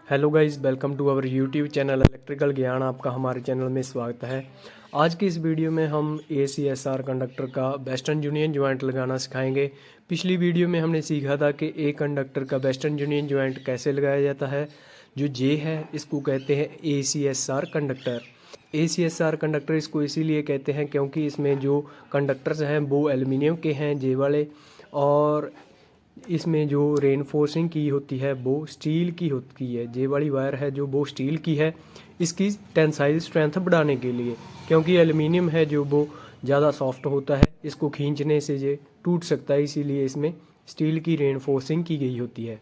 Hello guys, welcome to our YouTube channel electrical Gyan. आपका हमारे channel में स्वागत है। आज की इस वीडियो में हम ACSR कंडक्टर का वेस्टर्न यूनियन ज्वाइंट लगाना सिखाएंगे। पिछली वीडियो में हमने सीखा था कि ए कंडक्टर का वेस्टर्न यूनियन ज्वाइंट कैसे लगाया जाता है। जो जे है इसको कहते हैं ACSR कंडक्टर। ACSR कंडक्टर इसको इसीलिए कहते हैं क्योंकि इसमें जो कंडक्टर्स हैं वो एल्युमिनियम के हैं, जे वाले, और इसमें जो रेनफोर्सिंग की होती है वो स्टील की होती है। जे वाली वायर है जो वो स्टील की है, इसकी टेंसाइल स्ट्रेंथ बढ़ाने के लिए, क्योंकि एल्युमिनियम है जो वो ज़्यादा सॉफ्ट होता है, इसको खींचने से ये टूट सकता है, इसीलिए इसमें स्टील की रेनफोर्सिंग की गई होती है।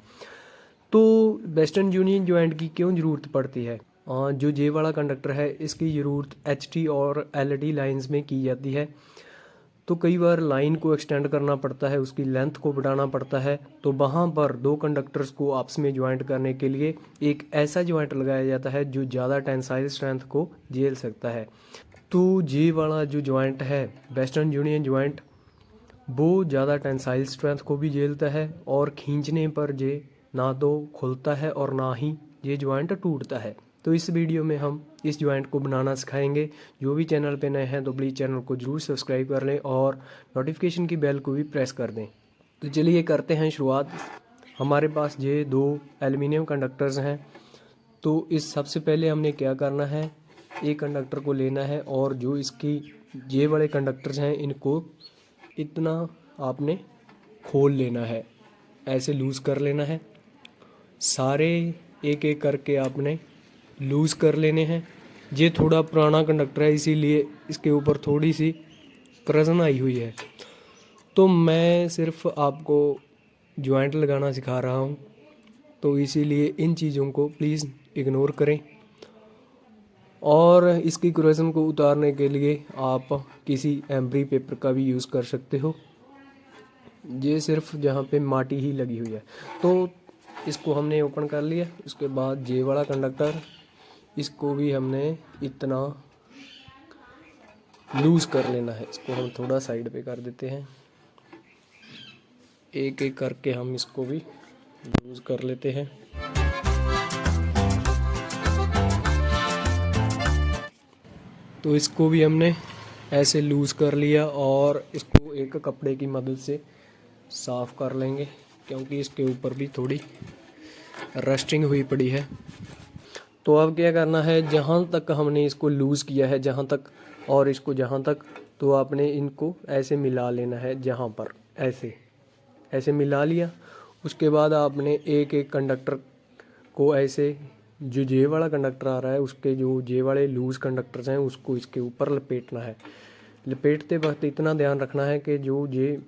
तो वेस्टर्न यूनियन ज्वाइंट की क्यों ज़रूरत पड़ती है? जो जे वाला कंडक्टर है इसकी ज़रूरत HT और LT लाइंस में की जाती है। तो कई बार लाइन को एक्सटेंड करना पड़ता है, उसकी लेंथ को बढ़ाना पड़ता है, तो वहाँ पर दो कंडक्टर्स को आपस में ज्वाइंट करने के लिए एक ऐसा ज्वाइंट लगाया जाता है जो ज़्यादा टेंसाइल स्ट्रेंथ को झेल सकता है। तो जे वाला जो ज्वाइंट है वेस्टर्न यूनियन ज्वाइंट, वो ज़्यादा टेंसाइल स्ट्रेंथ को भी झेलता है और खींचने पर ये ना तो खुलता है और ना ही ये ज्वाइंट टूटता है। तो इस वीडियो में हम इस ज्वाइंट को बनाना सिखाएंगे। जो भी चैनल पे नए हैं तो प्लीज़ चैनल को ज़रूर सब्सक्राइब कर लें और नोटिफिकेशन की बेल को भी प्रेस कर दें। तो चलिए करते हैं शुरुआत। हमारे पास ये दो एल्युमिनियम कंडक्टर्स हैं। तो इस सबसे पहले हमने क्या करना है, एक कंडक्टर को लेना है और जो इसकी ये वाले कंडक्टर्स हैं इनको इतना आपने खोल लेना है, ऐसे लूज़ कर लेना है। सारे एक एक करके आपने लूज़ कर लेने हैं। ये थोड़ा पुराना कंडक्टर है इसीलिए इसके ऊपर थोड़ी सी करसन आई हुई है। तो मैं सिर्फ आपको ज्वाइंट लगाना सिखा रहा हूँ, तो इसीलिए इन चीज़ों को प्लीज़ इग्नोर करें। और इसकी करसन को उतारने के लिए आप किसी एम्ब्री पेपर का भी यूज़ कर सकते हो। ये सिर्फ जहाँ पे माटी ही लगी हुई है। तो इसको हमने ओपन कर लिया। उसके बाद जे वाला कंडक्टर, इसको भी हमने इतना लूज़ कर लेना है। इसको हम थोड़ा साइड पे कर देते हैं, एक एक करके हम इसको भी लूज़ कर लेते हैं। तो इसको भी हमने ऐसे लूज़ कर लिया और इसको एक कपड़े की मदद से साफ़ कर लेंगे, क्योंकि इसके ऊपर भी थोड़ी रस्टिंग हुई पड़ी है। तो अब क्या करना है, जहाँ तक हमने इसको लूज़ किया है, जहाँ तक और इसको जहाँ तक, तो आपने इनको ऐसे मिला लेना है। जहाँ पर ऐसे ऐसे मिला लिया, उसके बाद आपने एक एक कंडक्टर को ऐसे, जो जे वाला कंडक्टर आ रहा है उसके जो जे वाले लूज़ कंडक्टर्स हैं उसको इसके ऊपर लपेटना है। लपेटते वक्त इतना ध्यान रखना है कि जो जे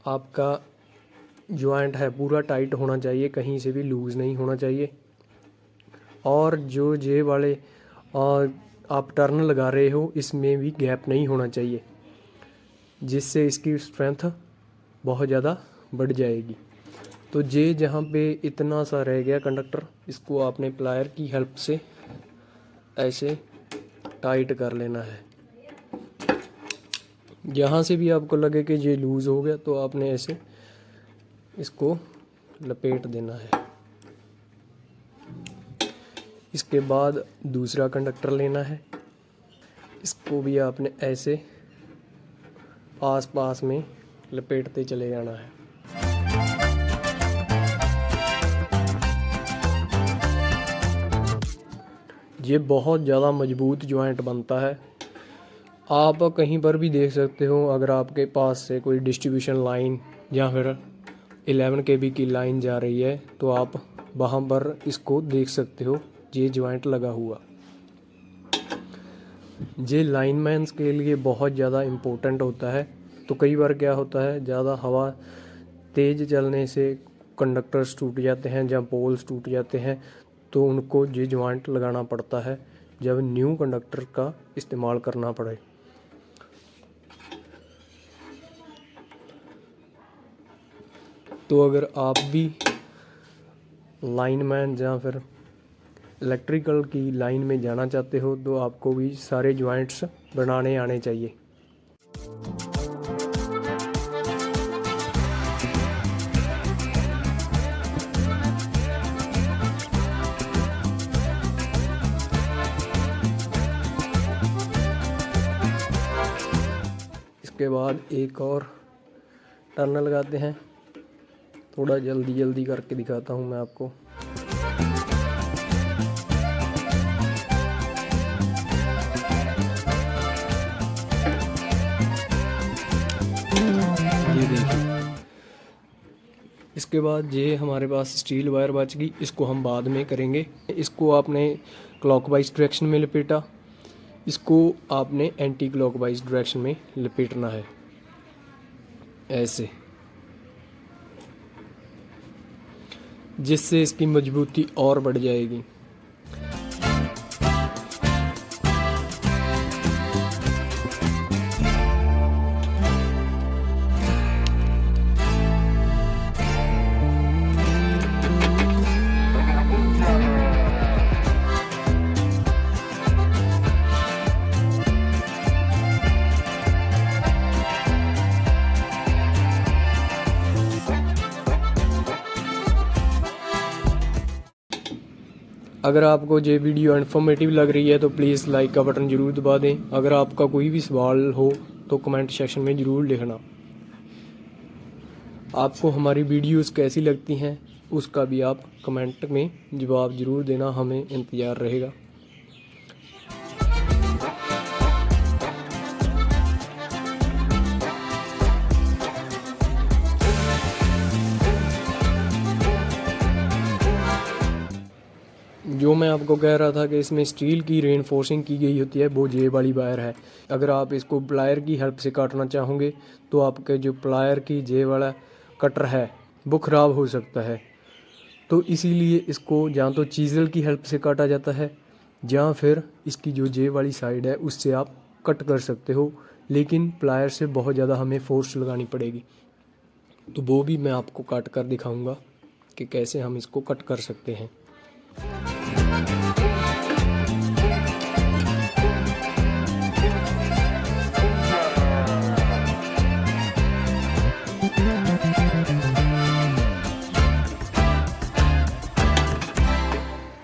आपका ज्वाइंट है पूरा टाइट होना चाहिए, कहीं से भी लूज़ नहीं होना चाहिए। और जो जे वाले आप टर्न लगा रहे हो इसमें भी गैप नहीं होना चाहिए, जिससे इसकी स्ट्रेंथ बहुत ज़्यादा बढ़ जाएगी। तो जे जहाँ पे इतना सा रह गया कंडक्टर, इसको आपने प्लायर की हेल्प से ऐसे टाइट कर लेना है। जहाँ से भी आपको लगे कि ये लूज़ हो गया तो आपने ऐसे इसको लपेट देना है। इसके बाद दूसरा कंडक्टर लेना है, इसको भी आपने ऐसे पास पास में लपेटते चले जाना है। ये बहुत ज़्यादा मजबूत ज्वाइंट बनता है। आप कहीं पर भी देख सकते हो, अगर आपके पास से कोई डिस्ट्रीब्यूशन लाइन या फिर 11 kV की लाइन जा रही है तो आप वहाँ पर इसको देख सकते हो, ये ज्वाइंट लगा हुआ। ये लाइनमैन्स के लिए बहुत ज़्यादा इम्पोर्टेंट होता है। तो कई बार क्या होता है, ज़्यादा हवा तेज़ चलने से कंडक्टर्स टूट जाते हैं या पोल्स टूट जाते हैं, तो उनको ये ज्वाइंट लगाना पड़ता है जब न्यू कंडक्टर का इस्तेमाल करना पड़े। तो अगर आप भी लाइनमैन या फिर इलेक्ट्रिकल की लाइन में जाना चाहते हो तो आपको भी सारे ज्वाइंट्स बनाने आने चाहिए। उसके बाद एक और टर्न लगाते हैं। थोड़ा जल्दी जल्दी करके दिखाता हूँ मैं आपको। ये देखिए, इसके बाद ये हमारे पास स्टील वायर बच गई, इसको हम बाद में करेंगे। इसको आपने क्लॉकवाइज डायरेक्शन में लपेटा, इसको आपने एंटी क्लॉकवाइज डायरेक्शन में लपेटना है ऐसे, जिससे इसकी मजबूती और बढ़ जाएगी। अगर आपको ये वीडियो इन्फॉर्मेटिव लग रही है तो प्लीज़ लाइक का बटन ज़रूर दबा दें। अगर आपका कोई भी सवाल हो तो कमेंट सेक्शन में ज़रूर लिखना। आपको हमारी वीडियोस कैसी लगती हैं उसका भी आप कमेंट में जवाब ज़रूर देना, हमें इंतज़ार रहेगा। जो मैं आपको कह रहा था कि इसमें स्टील की रेनफोर्सिंग की गई होती है, वो ये वाली वायर है। अगर आप इसको प्लायर की हेल्प से काटना चाहोगे तो आपके जो प्लायर की जे वाला कटर है वो ख़राब हो सकता है। तो इसीलिए इसको या तो चीज़ल की हेल्प से काटा जाता है या फिर इसकी जो जे वाली साइड है उससे आप कट कर सकते हो, लेकिन प्लायर से बहुत ज़्यादा हमें फोर्स लगानी पड़ेगी। तो वो भी मैं आपको काट कर दिखाऊँगा कि कैसे हम इसको कट कर सकते हैं।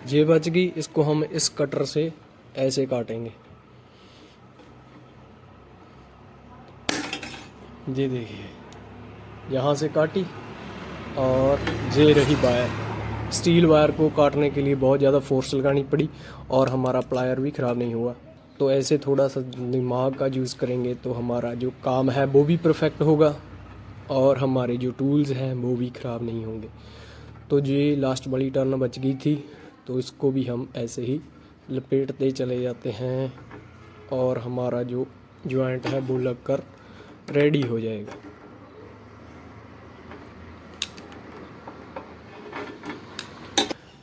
ये बच गई, इसको हम इस कटर से ऐसे काटेंगे। ये देखिए, यहाँ से काटी और ये रही वायर। स्टील वायर को काटने के लिए बहुत ज़्यादा फोर्स लगानी पड़ी और हमारा प्लायर भी ख़राब नहीं हुआ। तो ऐसे थोड़ा सा दिमाग का यूज़ करेंगे तो हमारा जो काम है वो भी परफेक्ट होगा और हमारे जो टूल्स हैं वो भी ख़राब नहीं होंगे। तो ये लास्ट वाली टर्न बच गई थी, तो इसको भी हम ऐसे ही लपेटते चले जाते हैं और हमारा जो जॉइंट है वो लगकर रेडी हो जाएगा।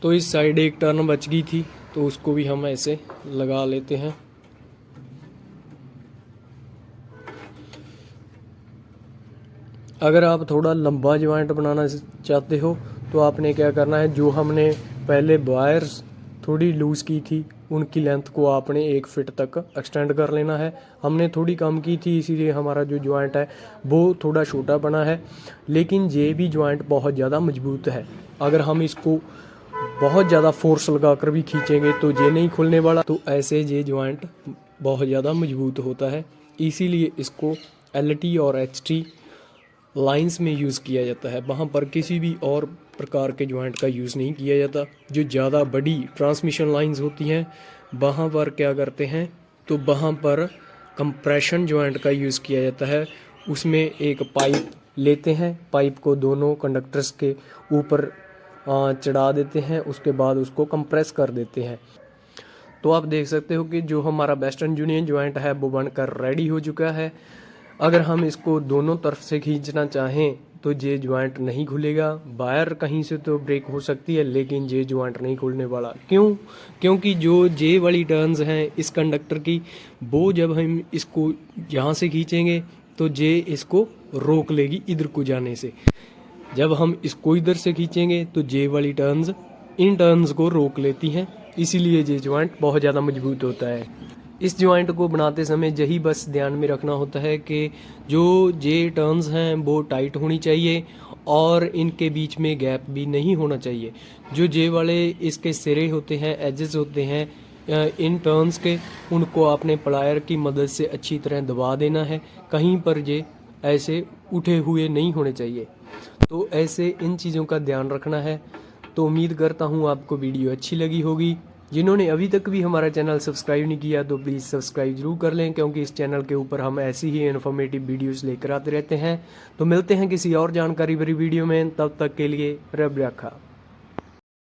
तो इस साइड एक टर्न बच गई थी, तो उसको भी हम ऐसे लगा लेते हैं। अगर आप थोड़ा लंबा जॉइंट बनाना चाहते हो तो आपने क्या करना है, जो हमने पहले वायर्स थोड़ी लूज़ की थी उनकी लेंथ को आपने 1 फीट तक एक्सटेंड कर लेना है। हमने थोड़ी कम की थी, इसीलिए हमारा जो जॉइंट है वो थोड़ा छोटा बना है, लेकिन ये भी जॉइंट बहुत ज़्यादा मजबूत है। अगर हम इसको बहुत ज़्यादा फोर्स लगाकर भी खींचेंगे तो ये नहीं खुलने वाला। तो ऐसे ये जॉइंट बहुत ज़्यादा मजबूत होता है, इसीलिए इसको LT और HT लाइंस में यूज़ किया जाता है। वहाँ पर किसी भी और प्रकार के जॉइंट का यूज़ नहीं किया जाता। जो ज़्यादा बड़ी ट्रांसमिशन लाइंस होती हैं वहाँ पर क्या करते हैं, तो वहाँ पर कंप्रेशन जॉइंट का यूज़ किया जाता है। उसमें एक पाइप लेते हैं, पाइप को दोनों कंडक्टर्स के ऊपर चढ़ा देते हैं, उसके बाद उसको कंप्रेस कर देते हैं। तो आप देख सकते हो कि जो हमारा वेस्टर्न यूनियन जॉइंट है वो बनकर रेडी हो चुका है। अगर हम इसको दोनों तरफ से खींचना चाहें तो ये जॉइंट नहीं खुलेगा। वायर कहीं से तो ब्रेक हो सकती है, लेकिन ये जॉइंट नहीं खुलने वाला। क्यों? क्योंकि जो जे वाली टर्न्स हैं इस कंडक्टर की, वो जब हम इसको यहाँ से खींचेंगे तो जे इसको रोक लेगी इधर को जाने से। जब हम इसको इधर से खींचेंगे तो जे वाली टर्न्स इन टर्न्स को रोक लेती हैं, इसीलिए ये जॉइंट बहुत ज़्यादा मजबूत होता है। इस जॉइंट को बनाते समय यही बस ध्यान में रखना होता है कि जो जे टर्न्स हैं वो टाइट होनी चाहिए और इनके बीच में गैप भी नहीं होना चाहिए। जो जे वाले इसके सिरे होते हैं, एजेस होते हैं, इन टर्न्स के, उनको आपने प्लायर की मदद से अच्छी तरह दबा देना है। कहीं पर ये ऐसे उठे हुए नहीं होने चाहिए, तो ऐसे इन चीज़ों का ध्यान रखना है। तो उम्मीद करता हूँ आपको वीडियो अच्छी लगी होगी। जिन्होंने अभी तक भी हमारा चैनल सब्सक्राइब नहीं किया तो प्लीज़ सब्सक्राइब जरूर कर लें, क्योंकि इस चैनल के ऊपर हम ऐसी ही इन्फॉर्मेटिव वीडियोस लेकर आते रहते हैं। तो मिलते हैं किसी और जानकारी भरी वीडियो में, तब तक के लिए रब रखा।